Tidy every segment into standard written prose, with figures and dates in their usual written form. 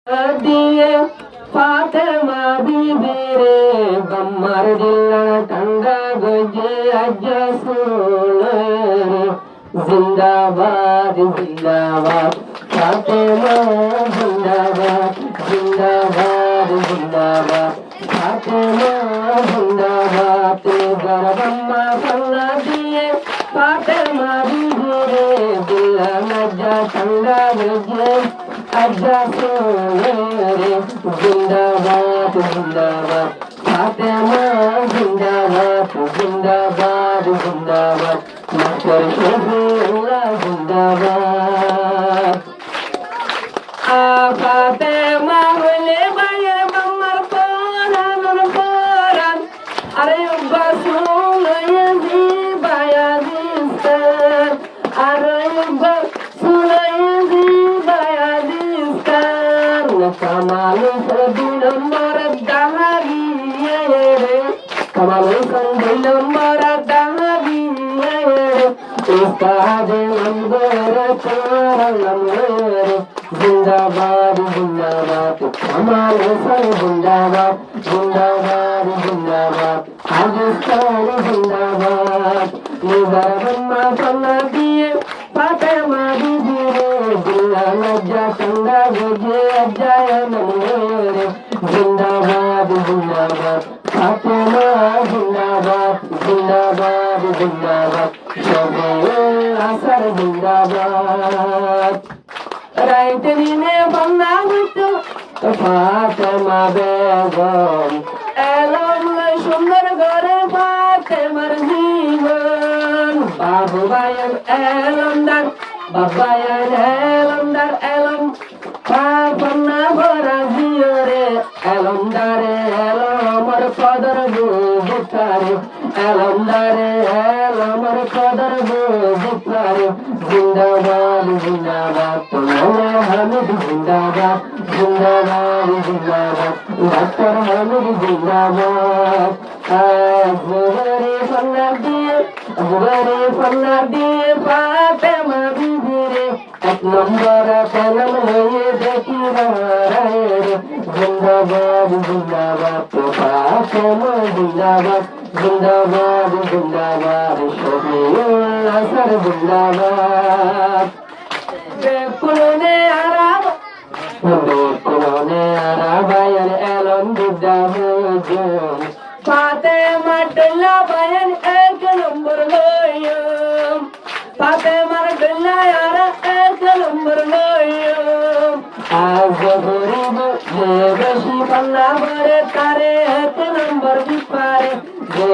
দিয়ে ফাতেমা বিবি রে গম্মার দিল্লা ঠান্ডা গজে আজ সোলে জিন্দাবাদ জিন্দাবাদ ফাতেমা জিন্দাবাদ জিন্দাবাদ জিন্দাবাদ ফাতেমা জিন্দাবাদ গরবম্মা ফল্লা দিয়ে ফাতেমা বিবি রে দিল্লা আজ ঠান্ডা গজে আজ্জা সোলে রে জিন্দাবাদ জিন্দাবাদ ফাতেমা জিন্দাবাদ জিন্দাবাদ জিন্দাবাদ মাস্টার শফিউল্লাহ জিন্দাবাদ ফাতেমা হইলে বাইরে মাম্মার পরান আরে বাসুল ইয়াজি বায়াজিস্তান আরে বাসুল কামাল দুই নম্বর দাহাবিয়ে রে কামাল দুই নম্বর দাহাবিয়ে রে উস্তাদ নম্বর করলাম রে জিন্দাবাদ জিন্দাবাদ কামাল জিন্দাবাদ জিন্দাবাদ জিন্দাবাদ পাকিস্তান জিন্দাবাদ নিজামা ফল্লা দিয়ে ফাতেমা বিবি রে দিল্লা লজ্জা ঠান্ডা গজে আজায় নমরে জিন্দাবাদ জিন্দাবাদ ফাতেমা জিন্দাবাদ জিন্দাবাদ জিন্দাবাদ শফিউল হাসান জিন্দাবাদ রাইতে দিনে বন্যা হইতো ফাতেমা বেগম এলম সুন্দর ঘরে ফাতেমার জীবন বাবু বায়ন এলমদার বাবায়ন এলমদার এলম ফাতেমা ভরা জিয়রে এলমদারে এলমর কদর বুঝতারে এলমদারে এলমর কদর বুঝতারে জিন্দাবাদ জিন্দাবাদ তোমারে হামিদ জিন্দাবাদ জিন্দাবাদ জিন্দাবাদ ডাক্তার হামিদ জিন্দাবাদ আজগরে ফন্না দিয়ে ফাতেমা বিবি রে এক নম্বর কলম হয়ে দেখি রে জিন্দাবাদ জিন্দাবাদ ফাতেমা জিন্দাবাদ জিন্দাবাদ জিন্দাবাদ শফিউল হাসান জিন্দাবাদ বেকুলনে আরাবায়ান এলম জিন্দাবাদ ফাতেমা ডুল্লা বায়ান এক নম্বর লয়ম ফাতেমার ডুল্লা আরা এক নম্বর লয়ম আজ গরিব যে বেশি পাল্লা ভরে তারে এক নম্বর বিপারে যে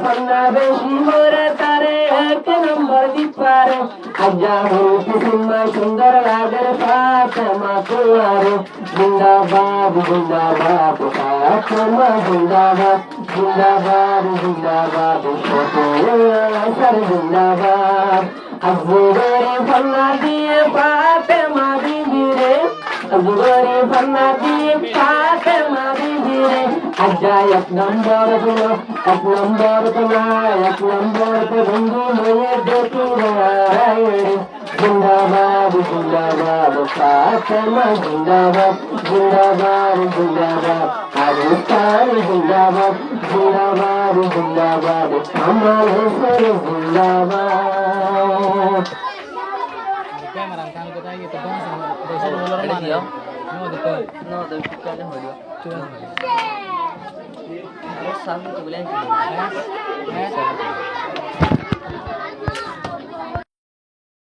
পাল্লা বেশি ভরে তারে এক নম্বর বিপারে আজ্জা হইতে সিম্মা সুন্দর লাগের ফাতেমা কুয়ারে জিন্দাবাদ জিন্দাবাদ ফাতেমা জিন্দাবাদ জিন্দাবাদ জিন্দাবাদ শফিউল হাসান জিন্দাবাদ আজগরে ফল্লা দিয়ে ফাতেমা বিবি রে আজগরে ফল্লা দিয়ে ফাতেমা বিবি রে আজ্জা এক নম্বর গুলো এক নম্বর গুলা এক নম্বর বন্ধু হয়ে দেখি রে জিন্দাবাদ জিন্দাবাদ ফাতেমা জিন্দাবাদ জিন্দাবাদ জিন্দাবাদ পাকিস্তান জিন্দাবাদ জিন্দাবাদ জিন্দাবাদ কামাল হোসেন জিন্দাবাদ Cámara, kan kita gitu bang sama desa dulu mana ya? No dekat. No dekat kan hoyo. Terus sampai tu bilang.